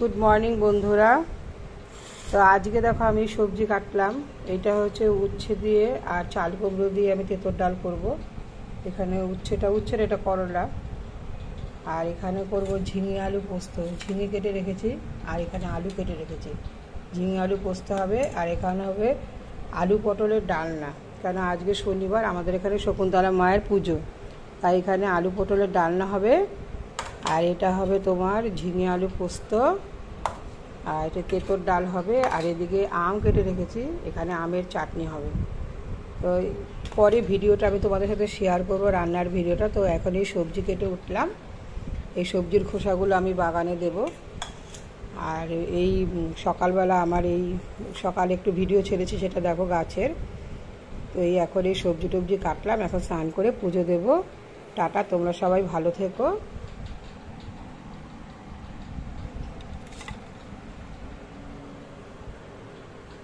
Good morning বন্ধুরা। তো আজকে দেখো আমি সবজি কাটলাম। এটা হচ্ছে উচ্ছে দিয়ে আর চাল কুমড়ো দিয়ে আমি তেঁতুর ডাল করব। এখানে উচ্ছের এটা করলা, আর এখানে করব ঝিঙে আলু পোস্ত। ঝিঙে কেটে রেখেছি আর এখানে আলু কেটে রেখেছি। ঝিঙে আলু পোস্ত হবে, আর এখানে হবে আলু পটলের ডালনা। কেন আজকে শনিবার, আমাদের এখানে শকুন্তলা মায়ের পুজো, তাই এখানে আলু পটলের ডালনা হবে। আর এটা হবে তোমার ঝিঙে আলু পোস্ত, আর এটা তেঁতুর ডাল হবে। আর এদিকে আম কেটে রেখেছি, এখানে আমের চাটনি হবে। তো পরে ভিডিওটা আমি তোমাদের সাথে শেয়ার করব, রান্নার ভিডিওটা। তো এখন এই সবজি কেটে উঠলাম, এই সবজির খোসাগুলো আমি বাগানে দেব। আর এই সকালবেলা আমার এই সকালে একটু ভিডিও ছেড়েছি, সেটা দেখো গাছের। তো এই এখন এই সবজি টবজি কাটলাম, এখন স্নান করে পুজো দেব। টাটা, তোমরা সবাই ভালো থেকো।